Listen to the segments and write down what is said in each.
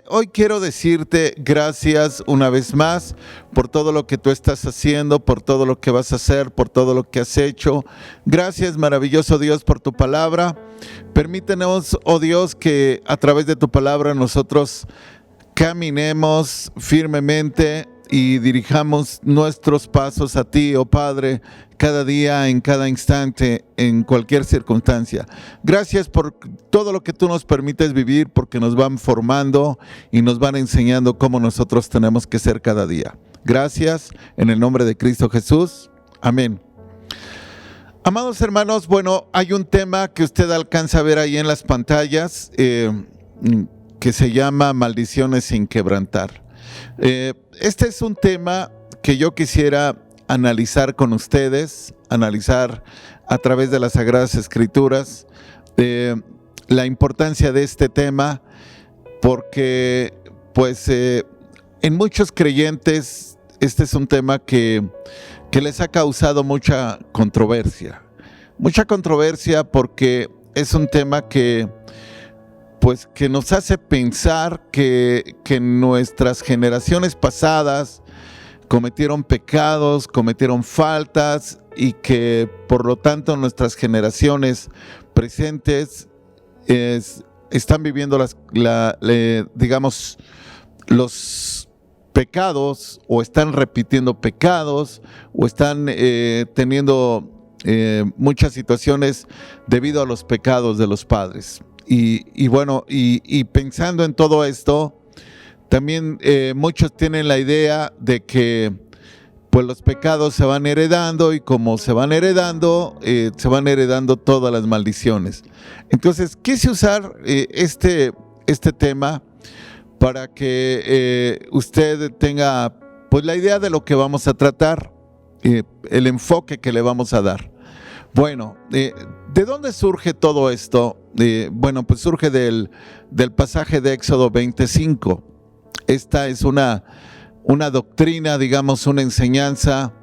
Padre, hoy quiero decirte gracias una vez más por todo lo que tú estás haciendo, por todo lo que vas a hacer, por todo lo que has hecho. Gracias, maravilloso Dios, por tu palabra. Permítenos, oh Dios, que a través de tu palabra nosotros caminemos firmemente y dirijamos nuestros pasos a ti, oh Padre, cada día, en cada instante, en cualquier circunstancia. Gracias por todo lo que tú nos permites vivir, porque nos van formando y nos van enseñando cómo nosotros tenemos que ser cada día. Gracias, en el nombre de Cristo Jesús. Amén. Amados hermanos, bueno, hay un tema que usted alcanza a ver ahí en las pantallas, que se llama maldiciones sin quebrantar. Este es un tema que yo quisiera analizar con ustedes, analizar a través de las Sagradas Escrituras, la importancia de este tema, porque pues en muchos creyentes este es un tema que les ha causado mucha controversia porque es un tema que nos hace pensar que nuestras generaciones pasadas cometieron pecados, cometieron faltas y que por lo tanto nuestras generaciones presentes están viviendo los pecados, o están repitiendo pecados, o están teniendo muchas situaciones debido a los pecados de los padres. Y bueno, pensando en todo esto, también muchos tienen la idea de que pues los pecados se van heredando, y como se van heredando todas las maldiciones. Entonces quise usar este tema para que usted tenga pues la idea de lo que vamos a tratar, el enfoque que le vamos a dar. Bueno, ¿de dónde surge todo esto? Bueno, pues surge del pasaje de Éxodo 25. Esta es una doctrina, digamos, una enseñanza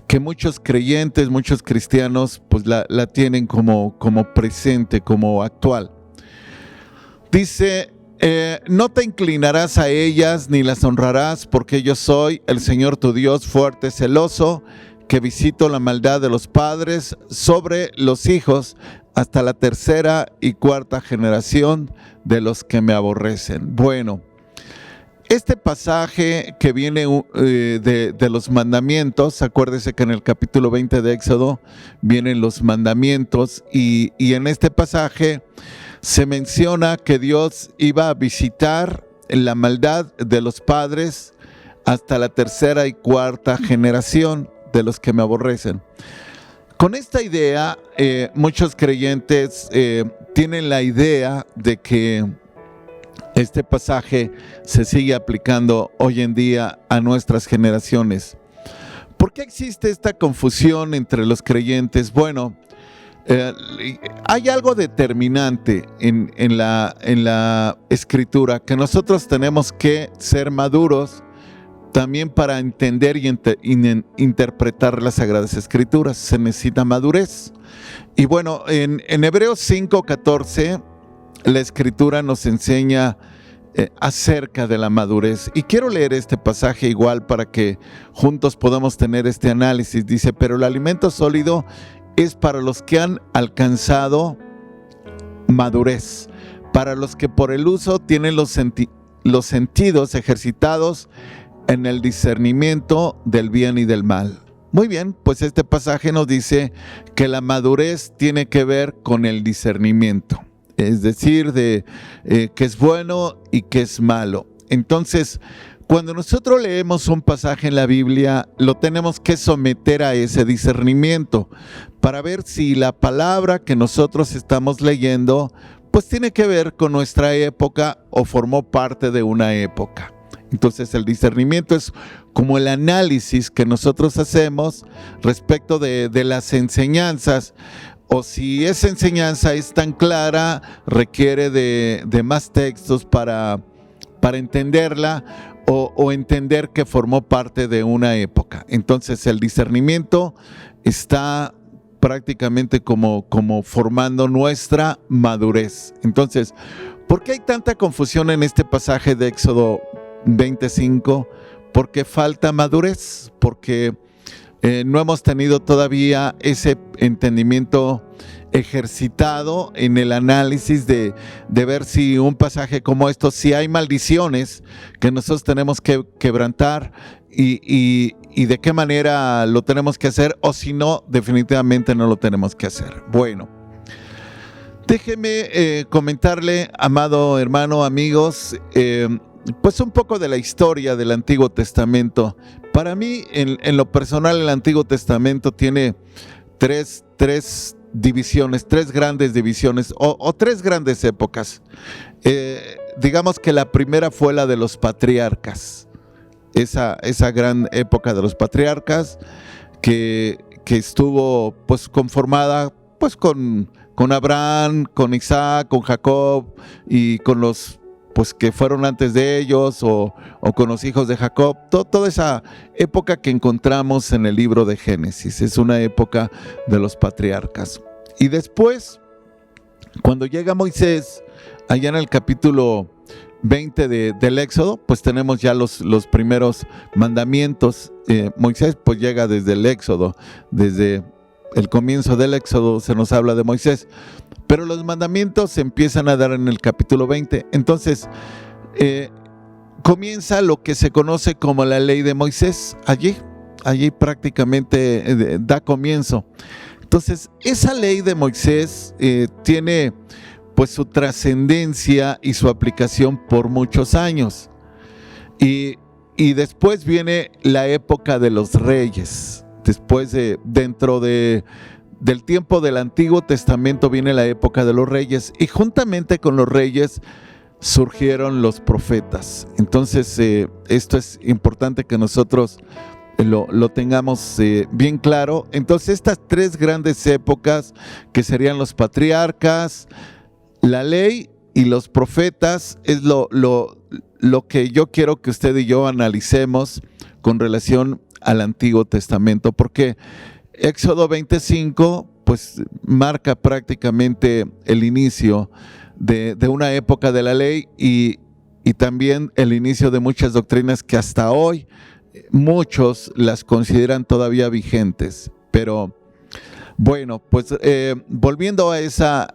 que muchos creyentes, muchos cristianos, pues la tienen como presente, como actual. Dice: no te inclinarás a ellas ni las honrarás, porque yo soy el Señor tu Dios, fuerte, celoso, que visito la maldad de los padres sobre los hijos hasta la tercera y cuarta generación de los que me aborrecen. Bueno, este pasaje que viene de los mandamientos, acuérdese que en el capítulo 20 de Éxodo vienen los mandamientos, y en este pasaje se menciona que Dios iba a visitar la maldad de los padres hasta la tercera y cuarta generación de los que me aborrecen. Con esta idea, muchos creyentes tienen la idea de que este pasaje se sigue aplicando hoy en día a nuestras generaciones. ¿Por qué existe esta confusión entre los creyentes? Bueno, hay algo determinante en la Escritura, que nosotros tenemos que ser maduros también para entender y interpretar las Sagradas Escrituras. Se necesita madurez. Y bueno, en Hebreos 5:14, la Escritura nos enseña acerca de la madurez. Y quiero leer este pasaje igual para que juntos podamos tener este análisis. Dice: pero el alimento sólido es para los que han alcanzado madurez, para los que por el uso tienen los sentidos ejercitados en el discernimiento del bien y del mal. Muy bien, pues este pasaje nos dice que la madurez tiene que ver con el discernimiento, es decir, de qué es bueno y qué es malo. Entonces, cuando nosotros leemos un pasaje en la Biblia, lo tenemos que someter a ese discernimiento para ver si la palabra que nosotros estamos leyendo pues tiene que ver con nuestra época o formó parte de una época. Entonces el discernimiento es como el análisis que nosotros hacemos respecto de las enseñanzas, o si esa enseñanza es tan clara, requiere de más textos para entenderla, o entender que formó parte de una época. Entonces el discernimiento está prácticamente como formando nuestra madurez. Entonces, ¿Por qué hay tanta confusión en este pasaje de Éxodo 25? Porque falta madurez, porque no hemos tenido todavía ese entendimiento ejercitado en el análisis de ver si un pasaje como esto, si hay maldiciones que nosotros tenemos que quebrantar y de qué manera lo tenemos que hacer, o si no, definitivamente no lo tenemos que hacer. Bueno, déjeme comentarle, amado hermano, amigos, pues un poco de la historia del Antiguo Testamento. Para mí, en lo personal, el Antiguo Testamento tiene tres divisiones, tres grandes divisiones o tres grandes épocas. Digamos que la primera fue la de los patriarcas, esa gran época de los patriarcas que estuvo pues conformada pues con Abraham, con Isaac, con Jacob y con los pues que fueron antes de ellos o con los hijos de Jacob. Toda esa época que encontramos en el libro de Génesis es una época de los patriarcas. Y después, cuando llega Moisés, allá en el capítulo 20 del Éxodo, pues tenemos ya los primeros mandamientos. Moisés pues llega desde el Éxodo, desde el comienzo del Éxodo se nos habla de Moisés. Pero los mandamientos se empiezan a dar en el capítulo 20. Entonces, comienza lo que se conoce como la ley de Moisés. Allí prácticamente da comienzo. Entonces, esa ley de Moisés tiene pues su trascendencia y su aplicación por muchos años. Y después viene la época de los reyes. Después dentro del tiempo del Antiguo Testamento viene la época de los reyes, y juntamente con los reyes surgieron los profetas. Entonces esto es importante que nosotros lo tengamos bien claro. Entonces estas tres grandes épocas, que serían los patriarcas, la ley y los profetas, es lo que yo quiero que usted y yo analicemos con relación al Antiguo Testamento, porque Éxodo 25 pues marca prácticamente el inicio de una época de la ley y también el inicio de muchas doctrinas que hasta hoy muchos las consideran todavía vigentes. Pero bueno, pues volviendo a esa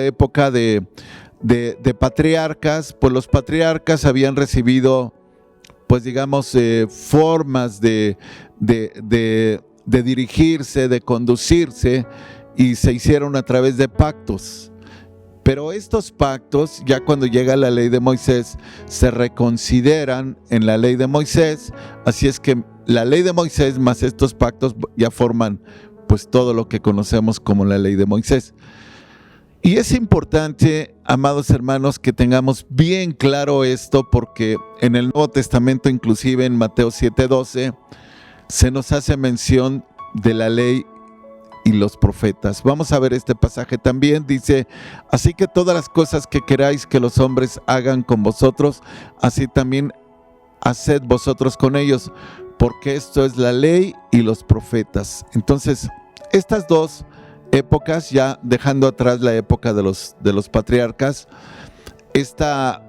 época de patriarcas, pues los patriarcas habían recibido pues digamos formas de dirigirse, de conducirse, y se hicieron a través de pactos. Pero estos pactos, ya cuando llega la ley de Moisés, se reconsideran en la ley de Moisés. Así es que la ley de Moisés más estos pactos ya forman pues todo lo que conocemos como la ley de Moisés. Y es importante, amados hermanos, que tengamos bien claro esto, porque en el Nuevo Testamento, inclusive en Mateo 7:12, se nos hace mención de la ley y los profetas. Vamos a ver este pasaje también. Dice: así que todas las cosas que queráis que los hombres hagan con vosotros, así también haced vosotros con ellos, porque esto es la ley y los profetas. Entonces, estas dos épocas, ya dejando atrás la época de los patriarcas, esta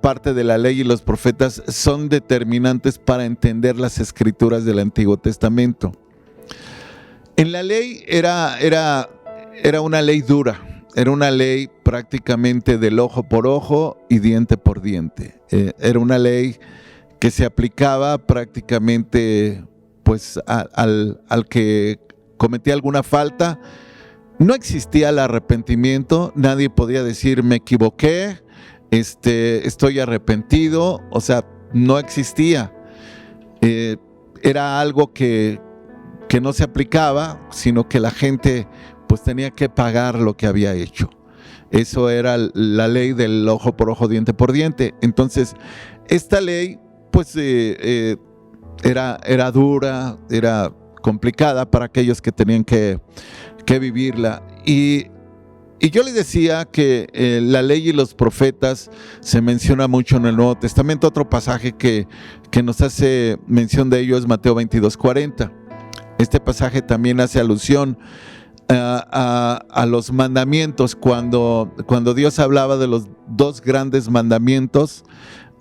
parte de la ley y los profetas son determinantes para entender las escrituras del Antiguo Testamento. En la ley era una ley dura, era una ley prácticamente del ojo por ojo y diente por diente. Era una ley que se aplicaba prácticamente pues al que cometía alguna falta. No existía el arrepentimiento, nadie podía decir me equivoqué, estoy arrepentido, o sea, no existía. Era algo que no se aplicaba, sino que la gente pues tenía que pagar lo que había hecho. Eso era la ley del ojo por ojo, diente por diente. Entonces, esta ley pues era dura, era complicada para aquellos que tenían que vivirla. Y yo le decía que la ley y los profetas se menciona mucho en el Nuevo Testamento. Otro pasaje que nos hace mención de ello es Mateo 22:40. Este pasaje también hace alusión a los mandamientos, cuando Dios hablaba de los 2 grandes mandamientos,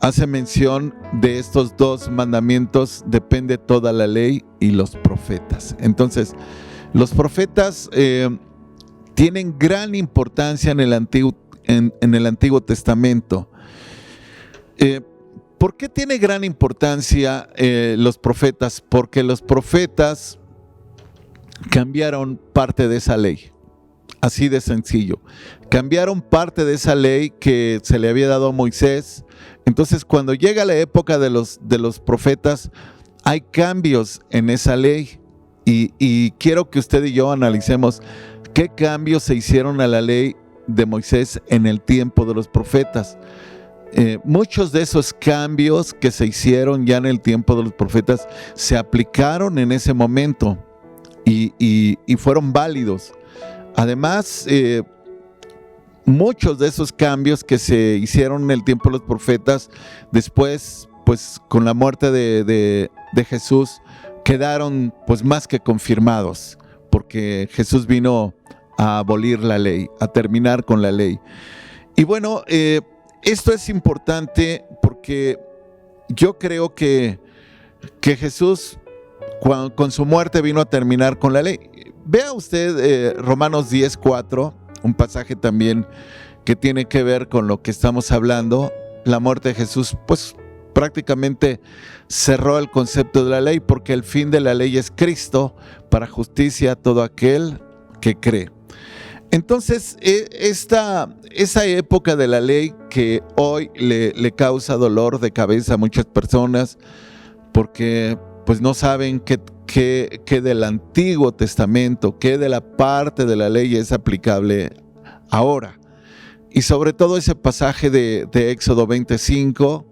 hace mención de estos 2 mandamientos, depende toda la ley y los profetas. Entonces, los profetas tienen gran importancia en el Antiguo Testamento. ¿Por qué tiene gran importancia los profetas? Porque los profetas cambiaron parte de esa ley. Así de sencillo. Cambiaron parte de esa ley que se le había dado a Moisés. Entonces, cuando llega la época de los profetas, hay cambios en esa ley. Y quiero que usted y yo analicemos qué cambios se hicieron a la ley de Moisés en el tiempo de los profetas. Muchos de esos cambios que se hicieron ya en el tiempo de los profetas se aplicaron en ese momento y fueron válidos. Además, muchos de esos cambios que se hicieron en el tiempo de los profetas, después, pues con la muerte de Jesús, quedaron pues más que confirmados, porque Jesús vino a abolir la ley, a terminar con la ley. Y bueno, esto es importante porque yo creo que Jesús con su muerte vino a terminar con la ley. Vea usted Romanos 10:4, un pasaje también que tiene que ver con lo que estamos hablando. La muerte de Jesús pues prácticamente cerró el concepto de la ley, porque el fin de la ley es Cristo, para justicia a todo aquel que cree. Entonces, esa época de la ley que hoy le causa dolor de cabeza a muchas personas, porque pues no saben qué del Antiguo Testamento, qué de la parte de la ley es aplicable ahora. Y sobre todo ese pasaje de Éxodo 25,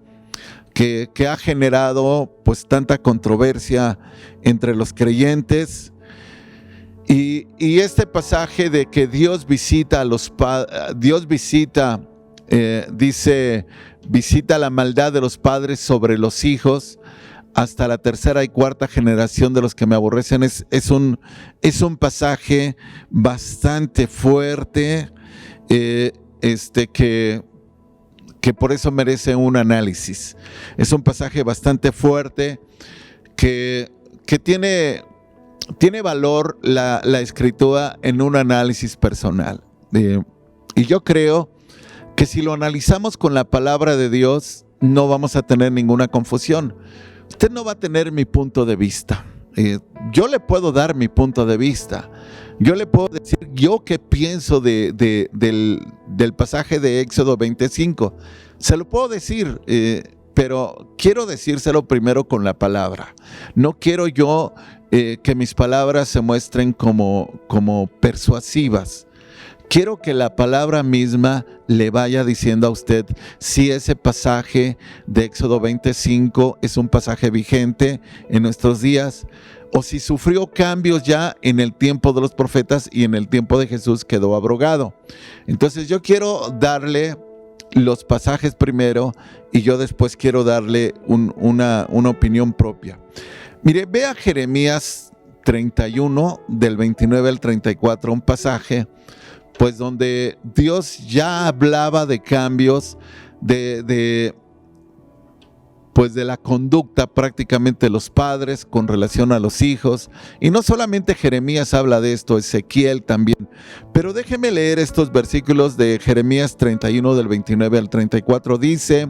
que ha generado pues tanta controversia entre los creyentes. Y este pasaje de que Dios visita a los dice, visita la maldad de los padres sobre los hijos hasta la 3ª y 4ª generación de los que me aborrecen. Es un pasaje bastante fuerte, que por eso merece un análisis. Es un pasaje bastante fuerte que tiene valor la escritura en un análisis personal. Y yo creo que si lo analizamos con la palabra de Dios, no vamos a tener ninguna confusión. Usted no va a tener mi punto de vista. Yo le puedo dar mi punto de vista. Yo le puedo decir yo qué pienso del pasaje de Éxodo 25. Se lo puedo decir, pero quiero decírselo primero con la palabra. No quiero yo que mis palabras se muestren como persuasivas. Quiero que la palabra misma le vaya diciendo a usted si ese pasaje de Éxodo 25 es un pasaje vigente en nuestros días, o si sufrió cambios ya en el tiempo de los profetas y en el tiempo de Jesús quedó abrogado. Entonces yo quiero darle los pasajes primero y yo después quiero darle una opinión propia. Mire, vea Jeremías 31 del 29 al 34, un pasaje pues donde Dios ya hablaba de cambios de la conducta prácticamente de los padres con relación a los hijos. Y no solamente Jeremías habla de esto, Ezequiel también. Pero déjeme leer estos versículos de Jeremías 31 del 29 al 34. Dice: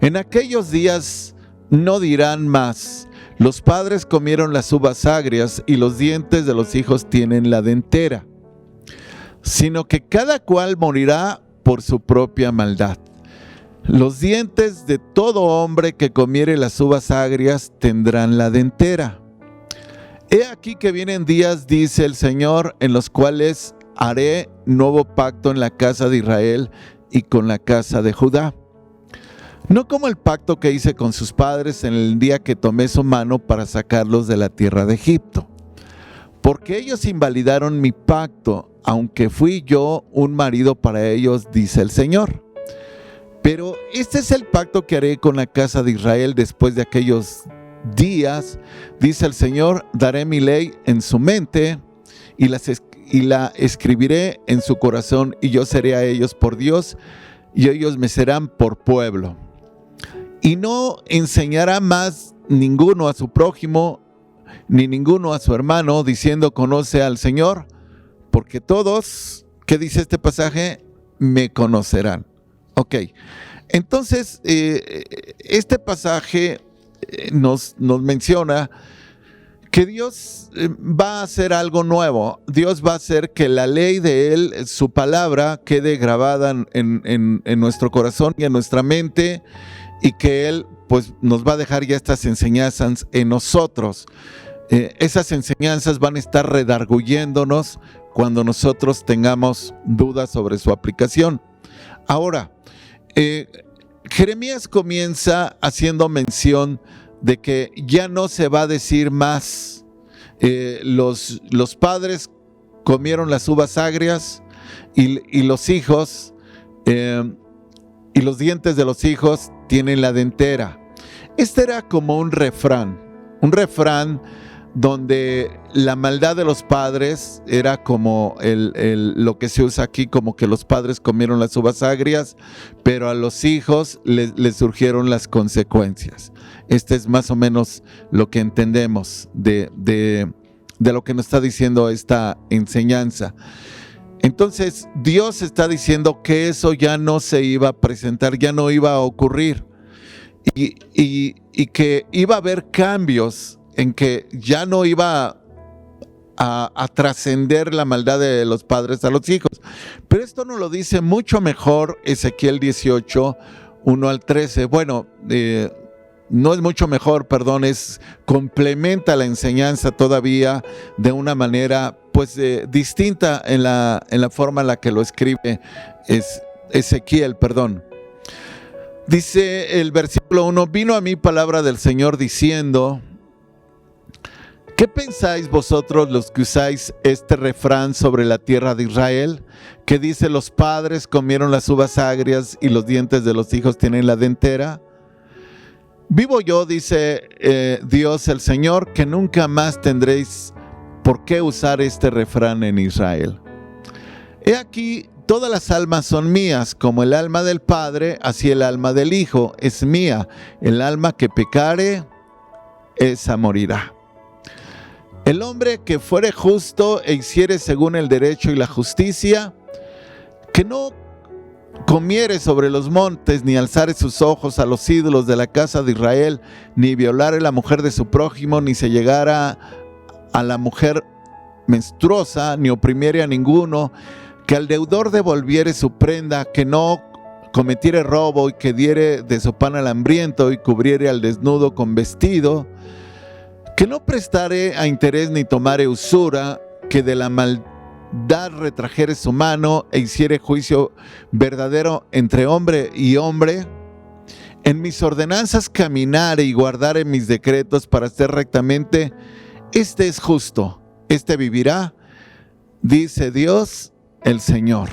en aquellos días no dirán más, los padres comieron las uvas agrias y los dientes de los hijos tienen la dentera, sino que cada cual morirá por su propia maldad. Los dientes de todo hombre que comiere las uvas agrias tendrán la dentera. He aquí que vienen días, dice el Señor, en los cuales haré nuevo pacto en la casa de Israel y con la casa de Judá. No como el pacto que hice con sus padres en el día que tomé su mano para sacarlos de la tierra de Egipto. Porque ellos invalidaron mi pacto, aunque fui yo un marido para ellos, dice el Señor. Pero este es el pacto que haré con la casa de Israel después de aquellos días, dice el Señor. Daré mi ley en su mente y y la escribiré en su corazón, y yo seré a ellos por Dios, y ellos me serán por pueblo. Y no enseñará más ninguno a su prójimo, ni ninguno a su hermano, diciendo conoce al Señor, porque todos, ¿qué dice este pasaje? Me conocerán. Ok, entonces este pasaje nos menciona que Dios va a hacer algo nuevo. Dios va a hacer que la ley de Él, su palabra, quede grabada en nuestro corazón y en nuestra mente, y que Él pues nos va a dejar ya estas enseñanzas en nosotros. Esas enseñanzas van a estar redarguyéndonos cuando nosotros tengamos dudas sobre su aplicación. Ahora, Jeremías comienza haciendo mención de que ya no se va a decir más los padres comieron las uvas agrias y los hijos y los dientes de los hijos tienen la dentera. Este era como un refrán donde la maldad de los padres era como lo que se usa aquí, como que los padres comieron las uvas agrias, pero a los hijos les surgieron las consecuencias. Este es más o menos lo que entendemos de lo que nos está diciendo esta enseñanza. Entonces, Dios está diciendo que eso ya no se iba a presentar, ya no iba a ocurrir, y que iba a haber cambios, en que ya no iba a trascender la maldad de los padres a los hijos. Pero esto nos lo dice mucho mejor Ezequiel 18, 1 al 13. Bueno, no es mucho mejor, perdón, complementa la enseñanza todavía de una manera pues distinta en la forma en la que lo escribe Ezequiel, perdón. Dice el versículo 1, vino a mí palabra del Señor diciendo, ¿qué pensáis vosotros los que usáis este refrán sobre la tierra de Israel? Que dice, los padres comieron las uvas agrias y los dientes de los hijos tienen la dentera. Vivo yo, dice Dios el Señor, que nunca más tendréis por qué usar este refrán en Israel. He aquí, todas las almas son mías, como el alma del Padre, así el alma del Hijo es mía. El alma que pecare, esa morirá. El hombre que fuere justo e hiciere según el derecho y la justicia, que no comiere sobre los montes, ni alzare sus ojos a los ídolos de la casa de Israel, ni violare la mujer de su prójimo, ni se llegara a la mujer menstruosa, ni oprimiere a ninguno, que al deudor devolviere su prenda, que no cometiere robo y que diere de su pan al hambriento y cubriere al desnudo con vestido, que no prestare a interés ni tomare usura, que de la maldad retrajere su mano e hiciere juicio verdadero entre hombre y hombre, en mis ordenanzas caminare y guardare mis decretos para hacer rectamente, este es justo, este vivirá, dice Dios el Señor.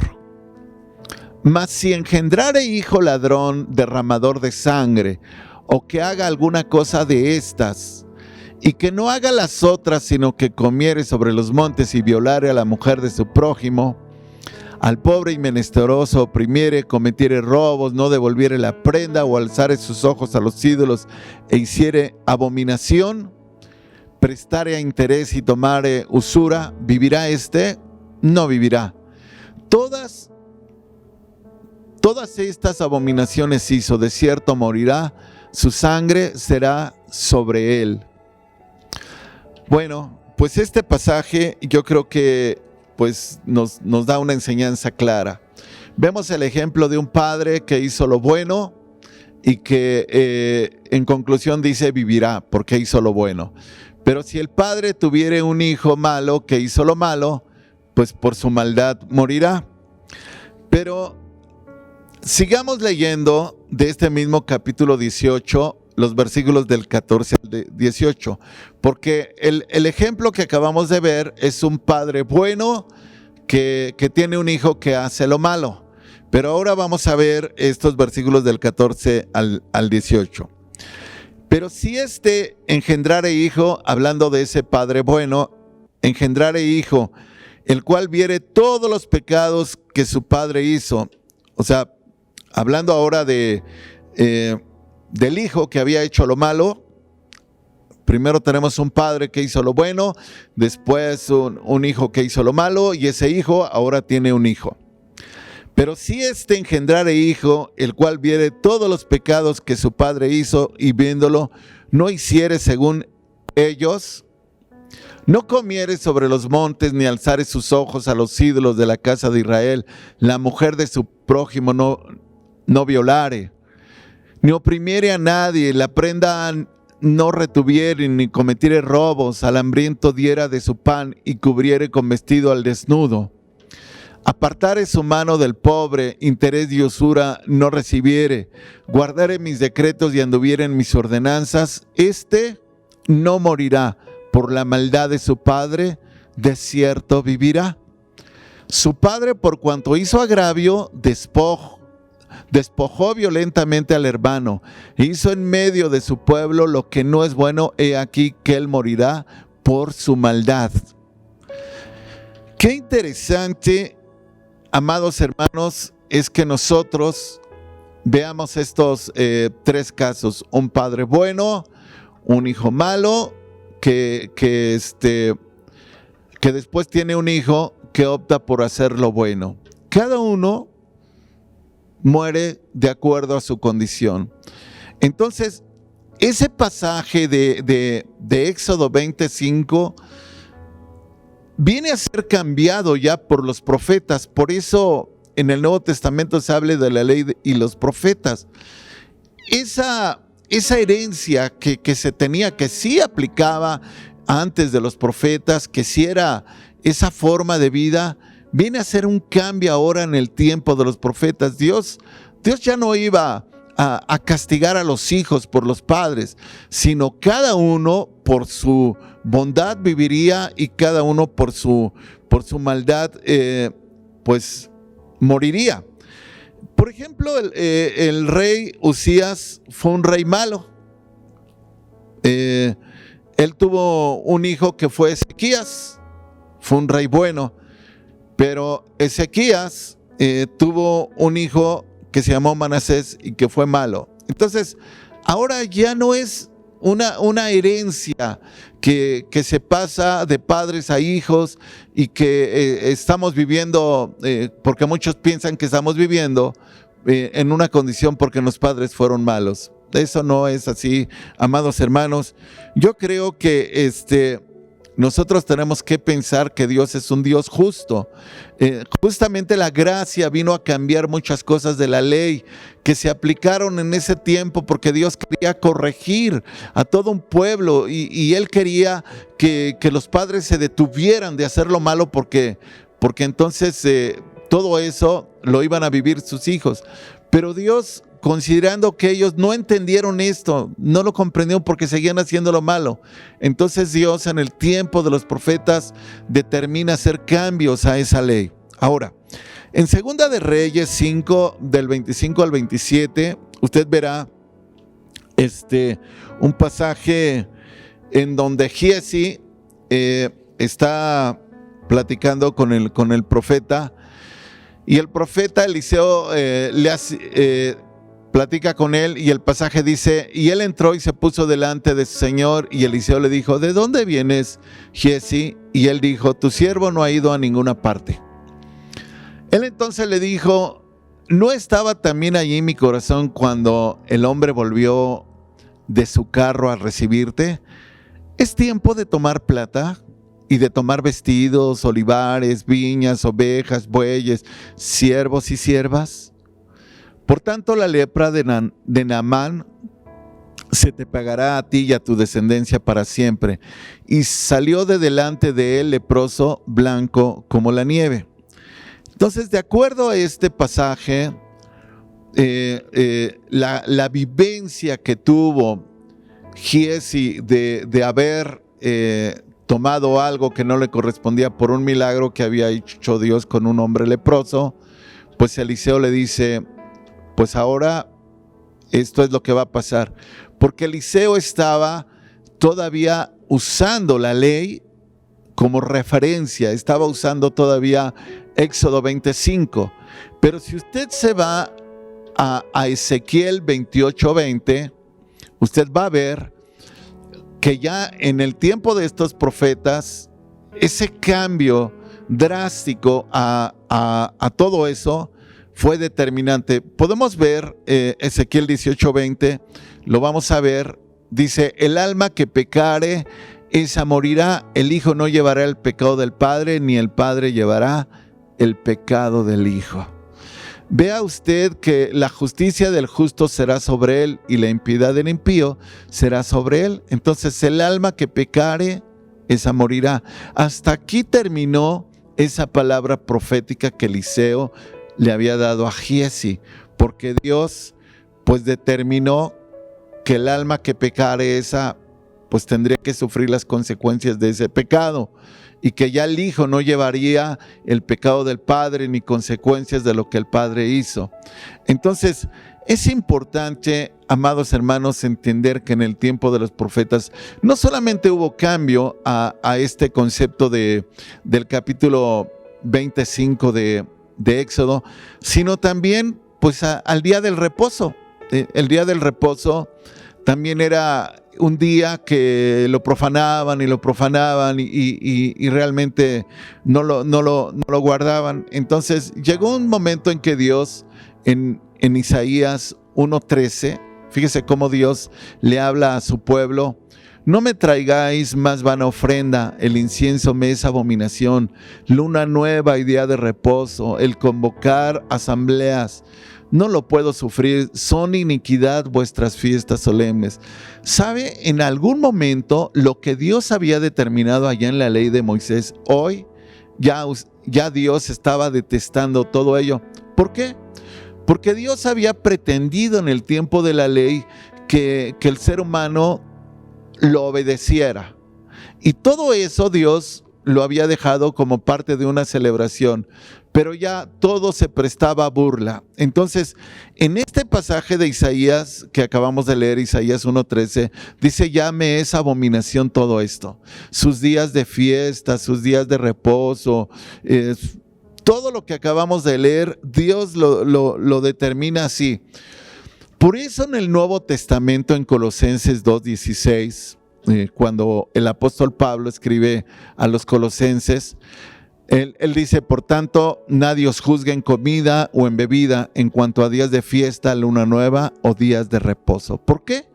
Mas si engendrare hijo ladrón, derramador de sangre, o que haga alguna cosa de estas, y que no haga las otras, sino que comiere sobre los montes y violare a la mujer de su prójimo, al pobre y menesteroso oprimiere, cometiere robos, no devolviere la prenda, o alzare sus ojos a los ídolos e hiciere abominación, prestare a interés y tomare usura, ¿vivirá este? No vivirá. Todas estas abominaciones hizo, de cierto morirá, su sangre será sobre él. Bueno, pues este pasaje yo creo que pues nos da una enseñanza clara. Vemos el ejemplo de un padre que hizo lo bueno y que en conclusión dice vivirá porque hizo lo bueno. Pero si el padre tuviere un hijo malo que hizo lo malo, pues por su maldad morirá. Pero sigamos leyendo de este mismo capítulo 18, los versículos del 14 al 18, porque el ejemplo que acabamos de ver es un padre bueno que tiene un hijo que hace lo malo. Pero ahora vamos a ver estos versículos del 14 al 18. Pero si engendrare hijo, hablando de ese padre bueno, engendrare hijo, el cual viere todos los pecados que su padre hizo. O sea, hablando ahora del hijo que había hecho lo malo. Primero tenemos un padre que hizo lo bueno, después un hijo que hizo lo malo, y ese hijo ahora tiene un hijo. Pero si éste engendrare hijo, el cual viere todos los pecados que su padre hizo, y viéndolo, no hiciere según ellos, no comiere sobre los montes, ni alzare sus ojos a los ídolos de la casa de Israel, la mujer de su prójimo no violare, ni oprimiere a nadie, la prenda no retuviere, ni cometiere robos, al hambriento diera de su pan, y cubriere con vestido al desnudo. Apartare su mano del pobre, interés y usura no recibiere, guardare mis decretos y anduviere en mis ordenanzas, este no morirá por la maldad de su padre, de cierto vivirá. Su padre, por cuanto hizo agravio, despojó violentamente al hermano, hizo en medio de su pueblo lo que no es bueno, he aquí que él morirá por su maldad. Qué interesante, amados hermanos, es que nosotros veamos estos tres casos: un padre bueno, un hijo malo, que después tiene un hijo que opta por hacer lo bueno. Cada uno muere de acuerdo a su condición. Entonces, ese pasaje de Éxodo 25 viene a ser cambiado ya por los profetas. Por eso en el Nuevo Testamento se habla de la ley y los profetas. Esa herencia que se tenía, que sí aplicaba antes de los profetas, que sí era esa forma de vida, viene a ser un cambio ahora en el tiempo de los profetas. Dios ya no iba a castigar a los hijos por los padres, sino cada uno por su bondad viviría, y cada uno por su maldad pues moriría. Por ejemplo, el rey Uzías fue un rey malo. Él tuvo un hijo que fue Ezequías, fue un rey bueno, pero Ezequías tuvo un hijo que se llamó Manasés y que fue malo. Entonces, ahora ya no es una herencia que se pasa de padres a hijos, y que estamos viviendo, porque muchos piensan que estamos viviendo en una condición porque los padres fueron malos. Eso no es así, amados hermanos. Yo creo que nosotros tenemos que pensar que Dios es un Dios justo. Justamente la gracia vino a cambiar muchas cosas de la ley que se aplicaron en ese tiempo, porque Dios quería corregir a todo un pueblo, y Él quería que los padres se detuvieran de hacer lo malo, porque entonces todo eso lo iban a vivir sus hijos. Pero Dios, considerando que ellos no entendieron esto, no lo comprendieron porque seguían haciendo lo malo, entonces Dios en el tiempo de los profetas determina hacer cambios a esa ley. Ahora, en Segunda de Reyes 5, del 25 al 27, usted verá un pasaje en donde Giezi está platicando con el profeta, y el profeta Eliseo platica con él, y el pasaje dice: y él entró y se puso delante de su señor, y Eliseo le dijo: ¿de dónde vienes, Giezi? Y él dijo: tu siervo no ha ido a ninguna parte. Él entonces le dijo: ¿no estaba también allí mi corazón cuando el hombre volvió de su carro a recibirte? Es tiempo de tomar plata y de tomar vestidos, olivares, viñas, ovejas, bueyes, siervos y siervas. Por tanto, la lepra de Naamán se te pagará a ti y a tu descendencia para siempre. Y salió de delante de él leproso, blanco como la nieve. Entonces, de acuerdo a este pasaje, la vivencia que tuvo Giezi de haber tomado algo que no le correspondía por un milagro que había hecho Dios con un hombre leproso, pues Eliseo le dice: pues ahora esto es lo que va a pasar, porque Eliseo estaba todavía usando la ley como referencia, estaba usando todavía Éxodo 25. Pero si usted se va a Ezequiel 28:20, usted va a ver que ya en el tiempo de estos profetas, ese cambio drástico a todo eso fue determinante. Podemos ver Ezequiel 18:20, lo vamos a ver, dice: el alma que pecare, esa morirá, el hijo no llevará el pecado del padre, ni el padre llevará el pecado del hijo. Vea usted que la justicia del justo será sobre él y la impiedad del impío será sobre él. Entonces el alma que pecare, esa morirá. Hasta aquí terminó esa palabra profética que Eliseo le había dado a Giezi, porque Dios pues determinó que el alma que pecare, esa pues tendría que sufrir las consecuencias de ese pecado, y que ya el hijo no llevaría el pecado del padre ni consecuencias de lo que el padre hizo. Entonces es importante, amados hermanos, entender que en el tiempo de los profetas no solamente hubo cambio a este concepto del capítulo 25 de Éxodo, sino también pues al día del reposo. El día del reposo también era un día que lo profanaban y realmente no lo guardaban. Entonces llegó un momento en que Dios, en Isaías 1:13, fíjese cómo Dios le habla a su pueblo: no me traigáis más vana ofrenda, el incienso me es abominación, luna nueva y día de reposo, el convocar asambleas, no lo puedo sufrir, son iniquidad vuestras fiestas solemnes. ¿Sabe? En algún momento lo que Dios había determinado allá en la ley de Moisés, hoy ya Dios estaba detestando todo ello. ¿Por qué? Porque Dios había pretendido en el tiempo de la ley que el ser humano lo obedeciera. Y todo eso Dios lo había dejado como parte de una celebración, pero ya todo se prestaba a burla. Entonces, en este pasaje de Isaías que acabamos de leer, Isaías 1:13, dice: ya me es abominación todo esto. Sus días de fiesta, sus días de reposo, todo lo que acabamos de leer, Dios lo determina así. Por eso en el Nuevo Testamento, en Colosenses 2:16, cuando el apóstol Pablo escribe a los colosenses, él dice: por tanto, nadie os juzgue en comida o en bebida en cuanto a días de fiesta, luna nueva o días de reposo. ¿Por qué?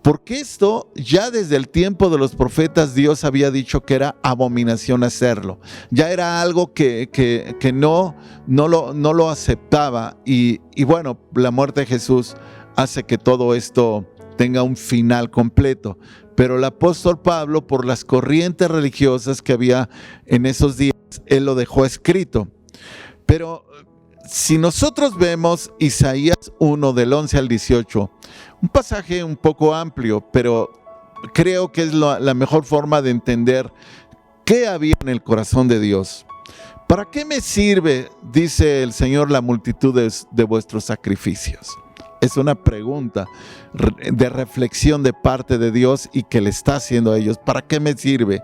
Porque esto ya desde el tiempo de los profetas Dios había dicho que era abominación hacerlo. Ya era algo que no lo aceptaba. Y bueno, la muerte de Jesús hace que todo esto tenga un final completo. Pero el apóstol Pablo, por las corrientes religiosas que había en esos días, él lo dejó escrito. Pero si nosotros vemos Isaías 1 del 11 al 18, un pasaje un poco amplio, pero creo que es la mejor forma de entender qué había en el corazón de Dios. ¿Para qué me sirve, dice el Señor, la multitud de vuestros sacrificios? Es una pregunta de reflexión de parte de Dios y que le está haciendo a ellos. ¿Para qué me sirve?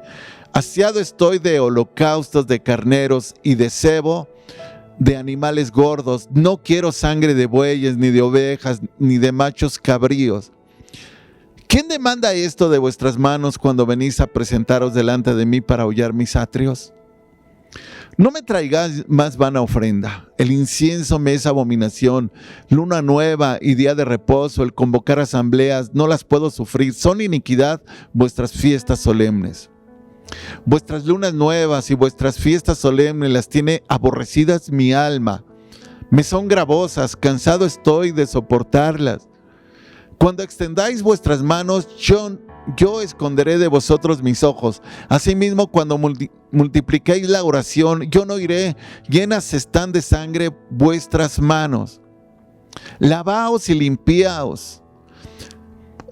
Hastiado estoy de holocaustos, de carneros y de cebo, de animales gordos. No quiero sangre de bueyes, ni de ovejas, ni de machos cabríos. ¿Quién demanda esto de vuestras manos cuando venís a presentaros delante de mí para hollar mis atrios? No me traigáis más vana ofrenda. El incienso me es abominación. Luna nueva y día de reposo, el convocar asambleas, no las puedo sufrir. Son iniquidad vuestras fiestas solemnes. Vuestras lunas nuevas y vuestras fiestas solemnes las tiene aborrecidas mi alma. Me son gravosas, cansado estoy de soportarlas. Cuando extendáis vuestras manos, yo esconderé de vosotros mis ojos. Asimismo, cuando multipliquéis la oración, yo no iré. Llenas están de sangre vuestras manos. Lavaos y limpiaos.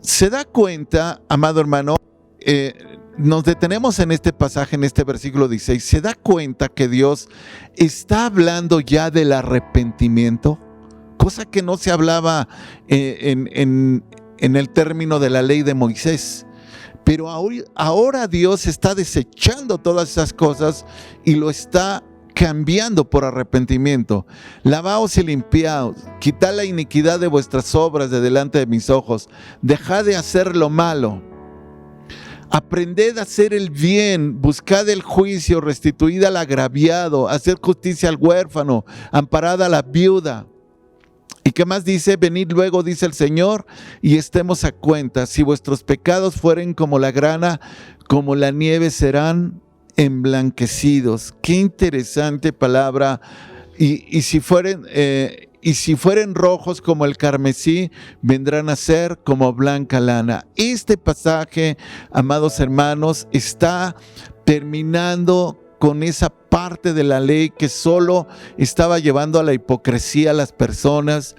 ¿Se da cuenta, amado hermano? Nos detenemos en este pasaje, en este versículo 16. ¿Se da cuenta que Dios está hablando ya del arrepentimiento? Cosa que no se hablaba en el término de la ley de Moisés. Pero ahora Dios está desechando todas esas cosas y lo está cambiando por arrepentimiento. Lavaos y limpiaos, quitad la iniquidad de vuestras obras de delante de mis ojos, dejad de hacer lo malo. Aprended a hacer el bien, buscad el juicio, restituid al agraviado, haced justicia al huérfano, amparad a la viuda. ¿Y qué más dice? Venid luego, dice el Señor, y estemos a cuenta. Si vuestros pecados fueren como la grana, como la nieve serán emblanquecidos. Qué interesante palabra. Y si fueren rojos como el carmesí, vendrán a ser como blanca lana. Este pasaje, amados hermanos, está terminando con esa parte de la ley que solo estaba llevando a la hipocresía a las personas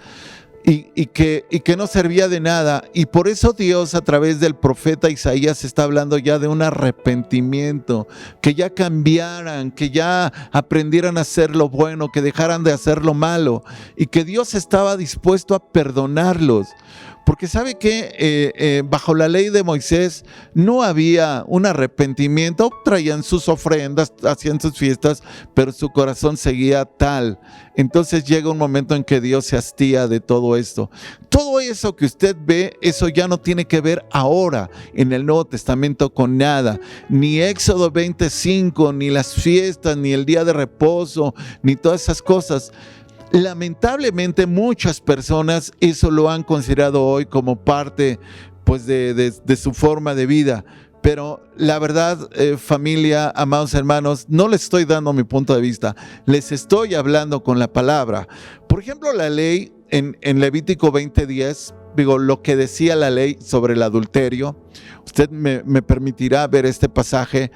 y que no servía de nada. Y por eso Dios, a través del profeta Isaías, está hablando ya de un arrepentimiento, que ya cambiaran, que ya aprendieran a hacer lo bueno, que dejaran de hacer lo malo, y que Dios estaba dispuesto a perdonarlos. Porque sabe que bajo la ley de Moisés no había un arrepentimiento. Traían sus ofrendas, hacían sus fiestas, pero su corazón seguía tal. Entonces llega un momento en que Dios se hastía de todo esto. Todo eso que usted ve, eso ya no tiene que ver ahora en el Nuevo Testamento con nada. Ni Éxodo 25, ni las fiestas, ni el día de reposo, ni todas esas cosas. Lamentablemente muchas personas eso lo han considerado hoy como parte pues de su forma de vida, pero la verdad, familia, amados hermanos, no les estoy dando mi punto de vista, les estoy hablando con la palabra. Por ejemplo, la ley en Levítico 20:10, digo, lo que decía la ley sobre el adulterio, usted me permitirá ver este pasaje.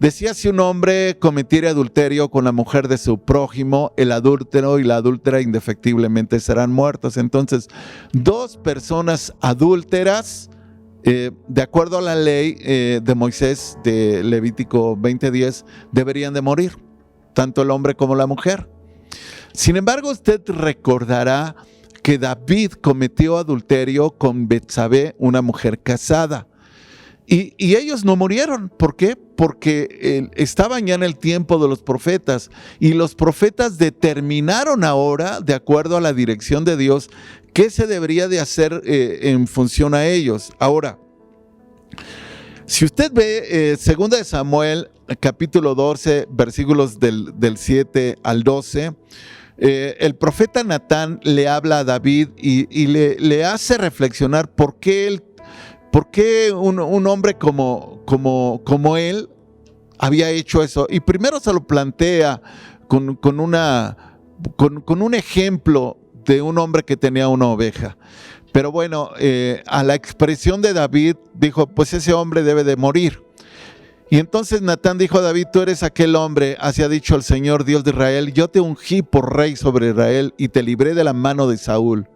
Decía: si un hombre cometiere adulterio con la mujer de su prójimo, el adúltero y la adúltera indefectiblemente serán muertos. Entonces, dos personas adúlteras, de acuerdo a la ley de Moisés de Levítico 20:10, deberían de morir, tanto el hombre como la mujer. Sin embargo, usted recordará que David cometió adulterio con Betsabé, una mujer casada. Y ellos no murieron. ¿Por qué? Porque estaban ya en el tiempo de los profetas, y los profetas determinaron ahora, de acuerdo a la dirección de Dios, qué se debería de hacer en función a ellos. Ahora, si usted ve 2 de Samuel, capítulo 12, versículos del 7 al 12, el profeta Natán le habla a David y le hace reflexionar por qué un hombre como él había hecho eso. Y primero se lo plantea con un ejemplo de un hombre que tenía una oveja. Pero bueno, a la expresión de David dijo: pues ese hombre debe de morir. Y entonces Natán dijo a David: tú eres aquel hombre, así ha dicho el Señor Dios de Israel, yo te ungí por rey sobre Israel y te libré de la mano de Saúl.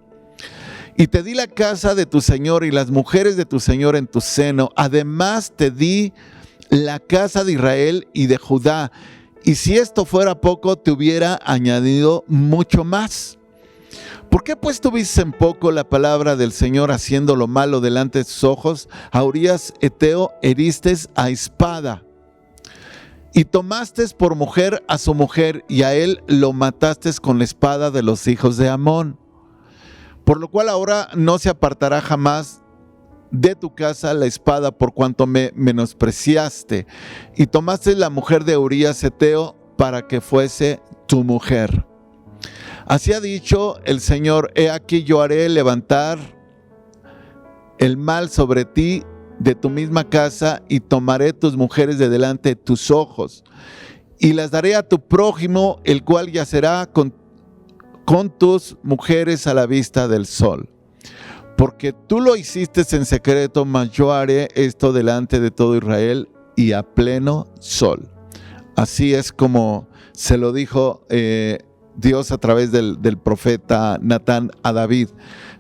Y te di la casa de tu señor y las mujeres de tu señor en tu seno. Además te di la casa de Israel y de Judá. Y si esto fuera poco, te hubiera añadido mucho más. ¿Por qué pues tuviste en poco la palabra del Señor, haciendo lo malo delante de sus ojos? A Urías Eteo heristes a espada. Y tomaste por mujer a su mujer, y a él lo mataste con la espada de los hijos de Amón. Por lo cual ahora no se apartará jamás de tu casa la espada, por cuanto me menospreciaste, y tomaste la mujer de Urías Eteo para que fuese tu mujer. Así ha dicho el Señor: he aquí yo haré levantar el mal sobre ti de tu misma casa, y tomaré tus mujeres de delante de tus ojos, y las daré a tu prójimo, el cual yacerá con tus mujeres a la vista del sol. Porque tú lo hiciste en secreto, mas yo haré esto delante de todo Israel y a pleno sol. Así es como se lo dijo Dios a través del profeta Natán a David,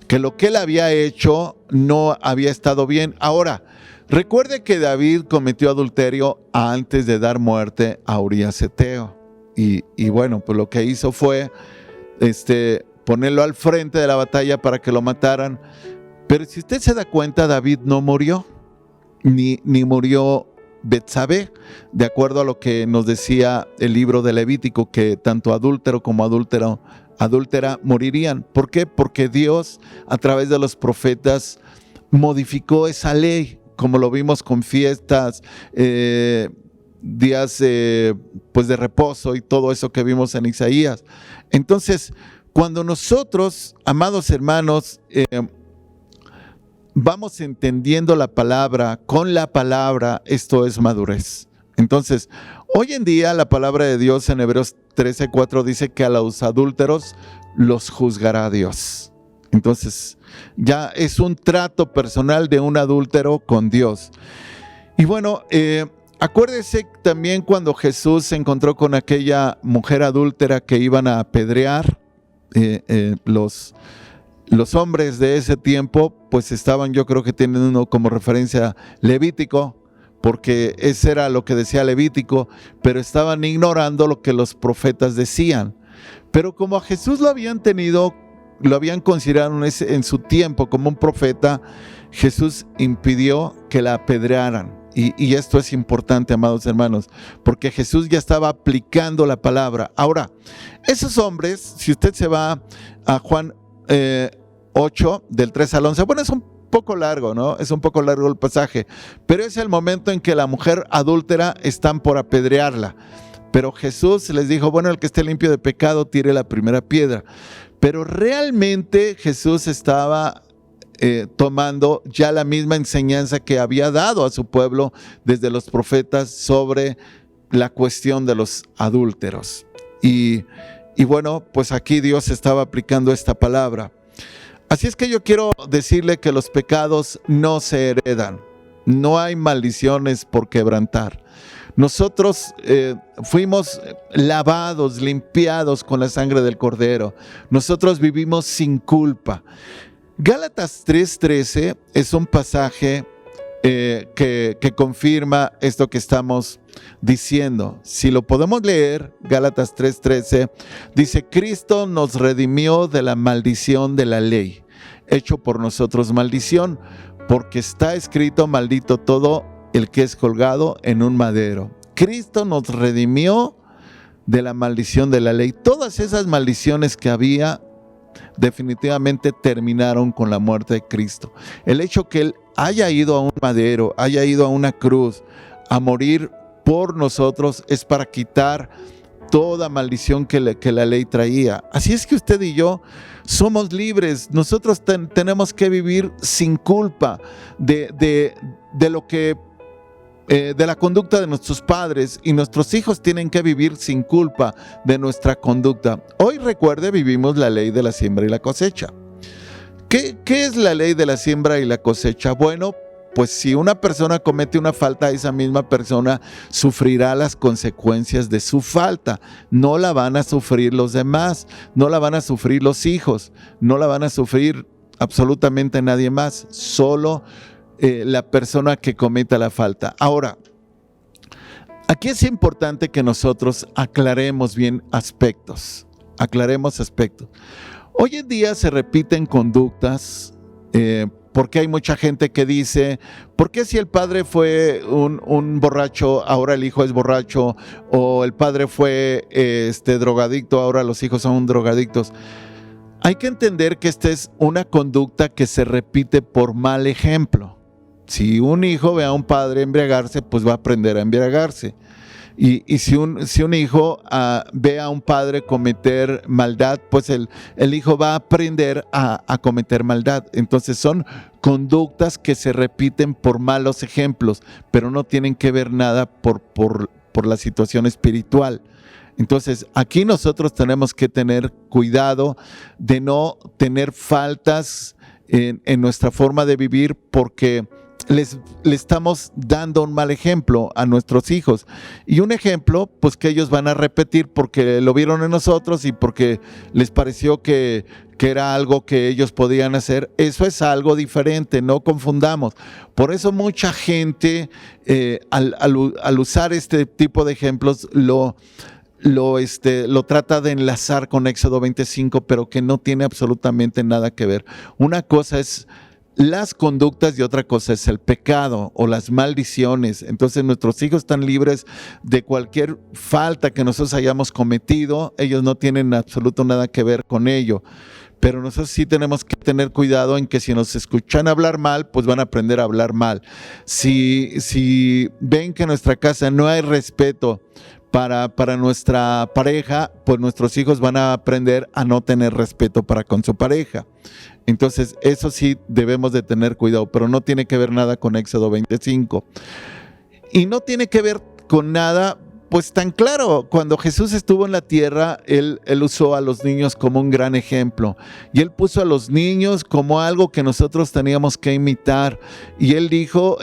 que lo que él había hecho no había estado bien. Ahora, recuerde que David cometió adulterio antes de dar muerte a Urías Eteo. Y bueno, pues lo que hizo fue ponerlo al frente de la batalla para que lo mataran. Pero si usted se da cuenta, David no murió. ni murió Betsabé, de acuerdo a lo que nos decía el libro de Levítico, que tanto adúltero como adúltera morirían. ¿Por qué? Porque Dios, a través de los profetas, modificó esa ley, como lo vimos con fiestas, días pues de reposo y todo eso que vimos en Isaías. Entonces, cuando nosotros, amados hermanos, vamos entendiendo la palabra, con la palabra, esto es madurez. Entonces, hoy en día la palabra de Dios en Hebreos 13:4 dice que a los adúlteros los juzgará Dios. Entonces, ya es un trato personal de un adúltero con Dios. Y bueno, acuérdese también cuando Jesús se encontró con aquella mujer adúltera que iban a apedrear, los hombres de ese tiempo pues estaban, yo creo que tienen uno como referencia Levítico, porque ese era lo que decía Levítico, pero estaban ignorando lo que los profetas decían. Pero como a Jesús lo habían considerado en su tiempo como un profeta, Jesús impidió que la apedrearan. Y esto es importante, amados hermanos, porque Jesús ya estaba aplicando la palabra. Ahora, esos hombres, si usted se va a Juan 8, del 3 al 11, bueno, es un poco largo, ¿no? Es un poco largo el pasaje, pero es el momento en que la mujer adúltera están por apedrearla. Pero Jesús les dijo, bueno, el que esté limpio de pecado tire la primera piedra. Pero realmente Jesús estaba tomando ya la misma enseñanza que había dado a su pueblo desde los profetas sobre la cuestión de los adúlteros. Y bueno, pues aquí Dios estaba aplicando esta palabra. Así es que yo quiero decirle que los pecados no se heredan. No hay maldiciones por quebrantar. Nosotros fuimos lavados, limpiados con la sangre del Cordero. Nosotros vivimos sin culpa. Gálatas 3:13 es un pasaje que confirma esto que estamos diciendo. Si lo podemos leer, Gálatas 3:13 dice: Cristo nos redimió de la maldición de la ley, hecho por nosotros maldición, porque está escrito: maldito todo el que es colgado en un madero. Cristo nos redimió de la maldición de la ley. Todas esas maldiciones que había definitivamente terminaron con la muerte de Cristo. El hecho que Él haya ido a un madero, haya ido a una cruz a morir por nosotros, es para quitar toda maldición que la ley traía. Así es que usted y yo somos libres. Nosotros tenemos que vivir sin culpa de lo que de la conducta de nuestros padres, y nuestros hijos tienen que vivir sin culpa de nuestra conducta. Hoy, recuerde, vivimos la ley de la siembra y la cosecha. ¿Qué es la ley de la siembra y la cosecha? Bueno, pues si una persona comete una falta, esa misma persona sufrirá las consecuencias de su falta. No la van a sufrir los demás, no la van a sufrir los hijos, no la van a sufrir absolutamente nadie más, solo la persona que cometa la falta. Ahora, aquí es importante que nosotros aclaremos bien aspectos. Hoy en día se repiten conductas, porque hay mucha gente que dice: ¿por qué si el padre fue un borracho, ahora el hijo es borracho? O el padre fue drogadicto, ahora los hijos son drogadictos. Hay que entender que esta es una conducta que se repite por mal ejemplo. Si un hijo ve a un padre embriagarse, pues va a aprender a embriagarse. Y si un hijo ve a un padre cometer maldad, pues el hijo va a aprender a cometer maldad. Entonces son conductas que se repiten por malos ejemplos, pero no tienen que ver nada por la situación espiritual. Entonces aquí nosotros tenemos que tener cuidado de no tener faltas en nuestra forma de vivir, porque le estamos dando un mal ejemplo a nuestros hijos, y un ejemplo pues que ellos van a repetir porque lo vieron en nosotros y porque les pareció que era algo que ellos podían hacer. Eso es algo diferente, no confundamos. Por eso mucha gente al usar este tipo de ejemplos lo trata de enlazar con Éxodo 25, pero que no tiene absolutamente nada que ver. Una cosa es las conductas y otra cosa es el pecado o las maldiciones. Entonces nuestros hijos están libres de cualquier falta que nosotros hayamos cometido. Ellos no tienen absoluto nada que ver con ello. Pero nosotros sí tenemos que tener cuidado en que si nos escuchan hablar mal, pues van a aprender a hablar mal. Si ven que en nuestra casa no hay respeto para nuestra pareja, pues nuestros hijos van a aprender a no tener respeto para con su pareja. Entonces, eso sí debemos de tener cuidado, pero no tiene que ver nada con Éxodo 25. Y no tiene que ver con nada, pues tan claro. Cuando Jesús estuvo en la tierra, Él usó a los niños como un gran ejemplo. Y Él puso a los niños como algo que nosotros teníamos que imitar. Y Él dijo,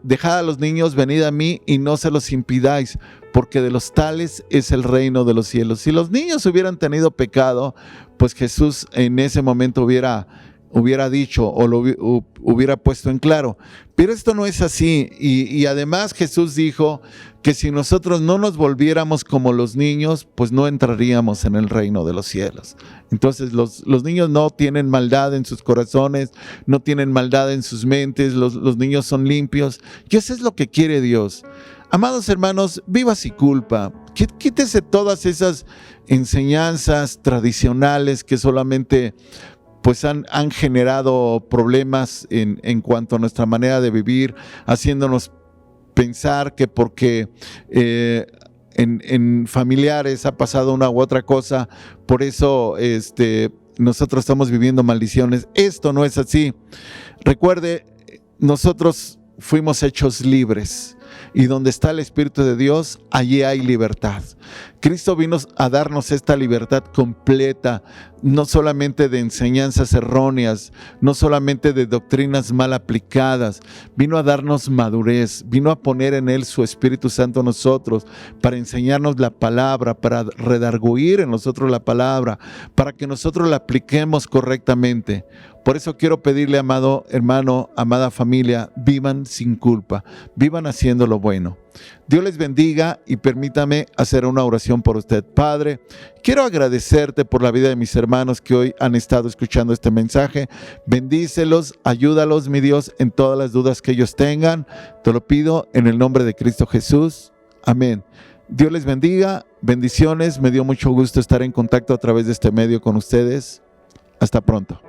dejad a los niños, venid a mí y no se los impidáis, porque de los tales es el reino de los cielos. Si los niños hubieran tenido pecado, pues Jesús en ese momento hubiera dicho o lo hubiera puesto en claro. Pero esto no es así. Y además Jesús dijo que si nosotros no nos volviéramos como los niños, pues no entraríamos en el reino de los cielos. Entonces los niños no tienen maldad en sus corazones, no tienen maldad en sus mentes, los niños son limpios. Y eso es lo que quiere Dios. Amados hermanos, viva sin culpa. Quítese todas esas enseñanzas tradicionales que solamente pues han generado problemas en cuanto a nuestra manera de vivir, haciéndonos pensar que porque en familiares ha pasado una u otra cosa, por eso nosotros estamos viviendo maldiciones. Esto no es así. Recuerde, nosotros fuimos hechos libres. Y donde está el Espíritu de Dios, allí hay libertad. Cristo vino a darnos esta libertad completa, no solamente de enseñanzas erróneas, no solamente de doctrinas mal aplicadas. Vino a darnos madurez, vino a poner en Él su Espíritu Santo en nosotros, para enseñarnos la palabra, para redarguir en nosotros la palabra, para que nosotros la apliquemos correctamente. Por eso quiero pedirle, amado hermano, amada familia, vivan sin culpa, vivan haciendo lo bueno. Dios les bendiga y permítame hacer una oración por usted. Padre, quiero agradecerte por la vida de mis hermanos que hoy han estado escuchando este mensaje. Bendícelos, ayúdalos, mi Dios, en todas las dudas que ellos tengan. Te lo pido en el nombre de Cristo Jesús. Amén. Dios les bendiga, bendiciones. Me dio mucho gusto estar en contacto a través de este medio con ustedes. Hasta pronto.